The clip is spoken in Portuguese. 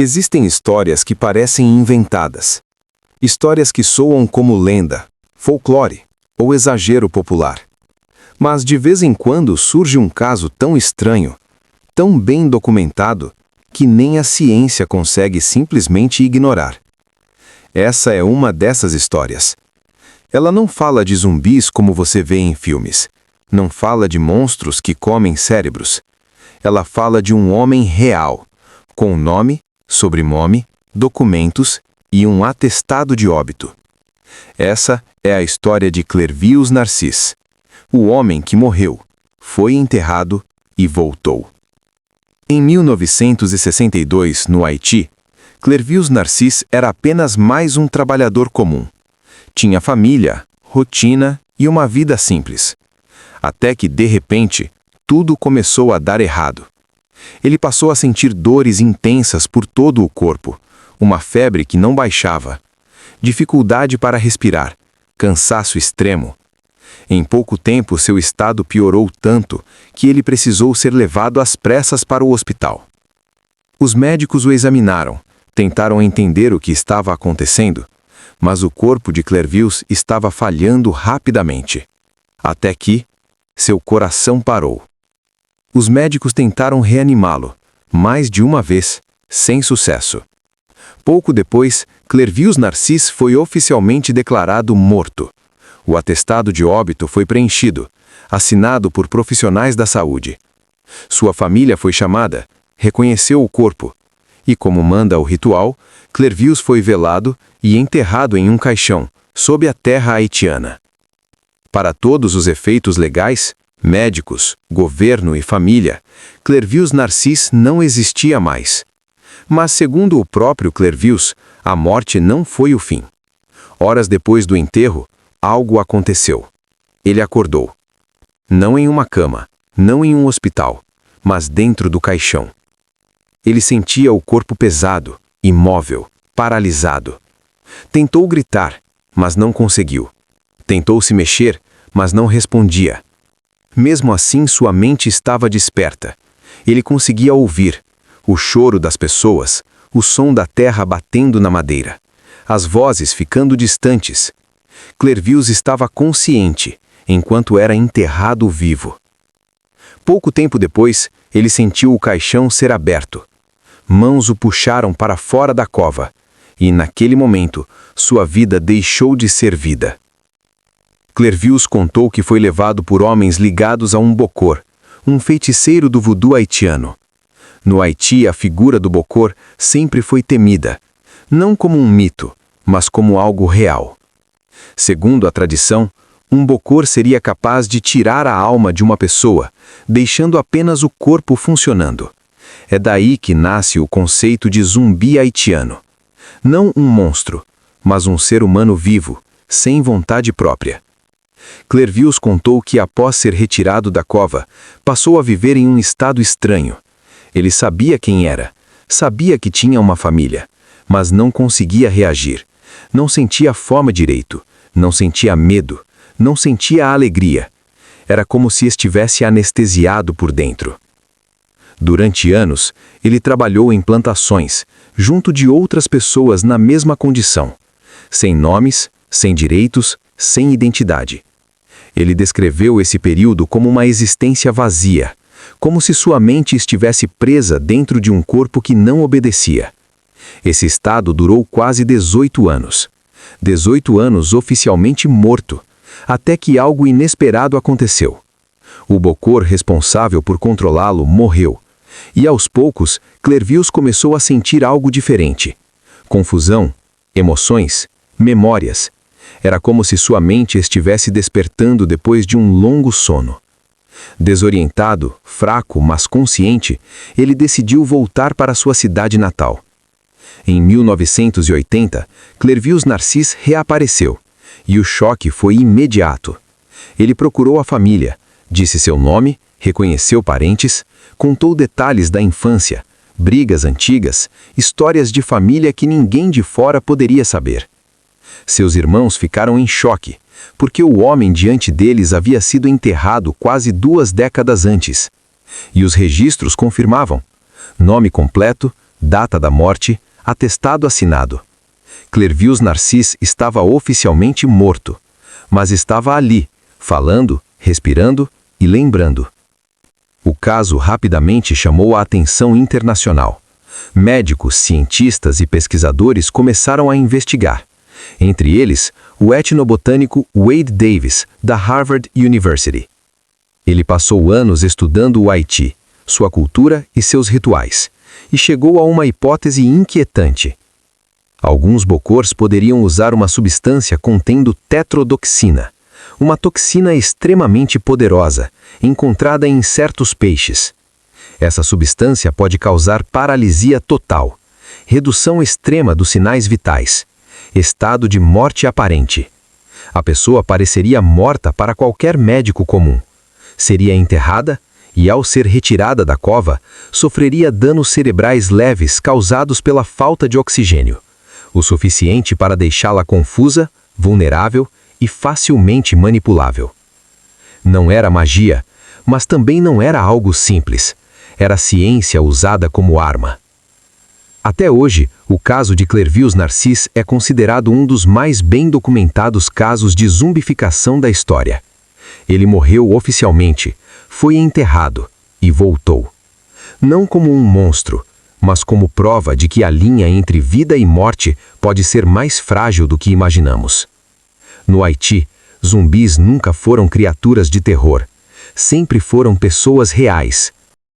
Existem histórias que parecem inventadas. Histórias que soam como lenda, folclore ou exagero popular. Mas de vez em quando surge um caso tão estranho, tão bem documentado, que nem a ciência consegue simplesmente ignorar. Essa é uma dessas histórias. Ela não fala de zumbis como você vê em filmes. Não fala de monstros que comem cérebros. Ela fala de um homem real, com nome, sobrenome, documentos e um atestado de óbito. Essa é a história de Clervius Narcisse, o homem que morreu, foi enterrado e voltou. Em 1962, no Haiti, Clervius Narcisse era apenas mais um trabalhador comum. Tinha família, rotina e uma vida simples. Até que, de repente, tudo começou a dar errado. Ele passou a sentir dores intensas por todo o corpo, uma febre que não baixava, dificuldade para respirar, cansaço extremo. Em pouco tempo, seu estado piorou tanto que ele precisou ser levado às pressas para o hospital. Os médicos o examinaram, tentaram entender o que estava acontecendo, mas o corpo de Clervius estava falhando rapidamente. Até que seu coração parou. Os médicos tentaram reanimá-lo, mais de uma vez, sem sucesso. Pouco depois, Clervius Narcisse foi oficialmente declarado morto. O atestado de óbito foi preenchido, assinado por profissionais da saúde. Sua família foi chamada, reconheceu o corpo, e como manda o ritual, Clervius foi velado e enterrado em um caixão, sob a terra haitiana. Para todos os efeitos legais, médicos, governo e família, Clervius Narcisse não existia mais. Mas, segundo o próprio Clervius, a morte não foi o fim. Horas depois do enterro, algo aconteceu. Ele acordou. Não em uma cama, não em um hospital, mas dentro do caixão. Ele sentia o corpo pesado, imóvel, paralisado. Tentou gritar, mas não conseguiu. Tentou se mexer, mas não respondia. Mesmo assim, sua mente estava desperta. Ele conseguia ouvir o choro das pessoas, o som da terra batendo na madeira, as vozes ficando distantes. Clervius estava consciente, enquanto era enterrado vivo. Pouco tempo depois, ele sentiu o caixão ser aberto. Mãos o puxaram para fora da cova, e naquele momento, sua vida deixou de ser vida. Clervius contou que foi levado por homens ligados a um bokor, um feiticeiro do vodu haitiano. No Haiti, a figura do bokor sempre foi temida, não como um mito, mas como algo real. Segundo a tradição, um bokor seria capaz de tirar a alma de uma pessoa, deixando apenas o corpo funcionando. É daí que nasce o conceito de zumbi haitiano. Não um monstro, mas um ser humano vivo, sem vontade própria. Clervius contou que, após ser retirado da cova, passou a viver em um estado estranho. Ele sabia quem era, sabia que tinha uma família, mas não conseguia reagir. Não sentia fome direito, não sentia medo, não sentia alegria. Era como se estivesse anestesiado por dentro. Durante anos, ele trabalhou em plantações, junto de outras pessoas na mesma condição, sem nomes, sem direitos, sem identidade. Ele descreveu esse período como uma existência vazia, como se sua mente estivesse presa dentro de um corpo que não obedecia. Esse estado durou quase 18 anos. 18 anos oficialmente morto, até que algo inesperado aconteceu. O bokor responsável por controlá-lo morreu, e aos poucos, Clervius começou a sentir algo diferente. Confusão, emoções, memórias. Era como se sua mente estivesse despertando depois de um longo sono. Desorientado, fraco, mas consciente, ele decidiu voltar para sua cidade natal. Em 1980, Clervius Narcisse reapareceu, e o choque foi imediato. Ele procurou a família, disse seu nome, reconheceu parentes, contou detalhes da infância, brigas antigas, histórias de família que ninguém de fora poderia saber. Seus irmãos ficaram em choque, porque o homem diante deles havia sido enterrado quase 2 décadas antes. E os registros confirmavam: nome completo, data da morte, atestado assinado. Clervius Narcisse estava oficialmente morto, mas estava ali, falando, respirando e lembrando. O caso rapidamente chamou a atenção internacional. Médicos, cientistas e pesquisadores começaram a investigar. Entre eles, o etnobotânico Wade Davis, da Harvard University. Ele passou anos estudando o Haiti, sua cultura e seus rituais, e chegou a uma hipótese inquietante. Alguns bocors poderiam usar uma substância contendo tetrodoxina, uma toxina extremamente poderosa, encontrada em certos peixes. Essa substância pode causar paralisia total, redução extrema dos sinais vitais, estado de morte aparente. A pessoa pareceria morta para qualquer médico comum. Seria enterrada e, ao ser retirada da cova, sofreria danos cerebrais leves causados pela falta de oxigênio, o suficiente para deixá-la confusa, vulnerável e facilmente manipulável. Não era magia, mas também não era algo simples. Era ciência usada como arma. Até hoje, o caso de Clervius Narcisse é considerado um dos mais bem documentados casos de zumbificação da história. Ele morreu oficialmente, foi enterrado e voltou. Não como um monstro, mas como prova de que a linha entre vida e morte pode ser mais frágil do que imaginamos. No Haiti, zumbis nunca foram criaturas de terror. Sempre foram pessoas reais,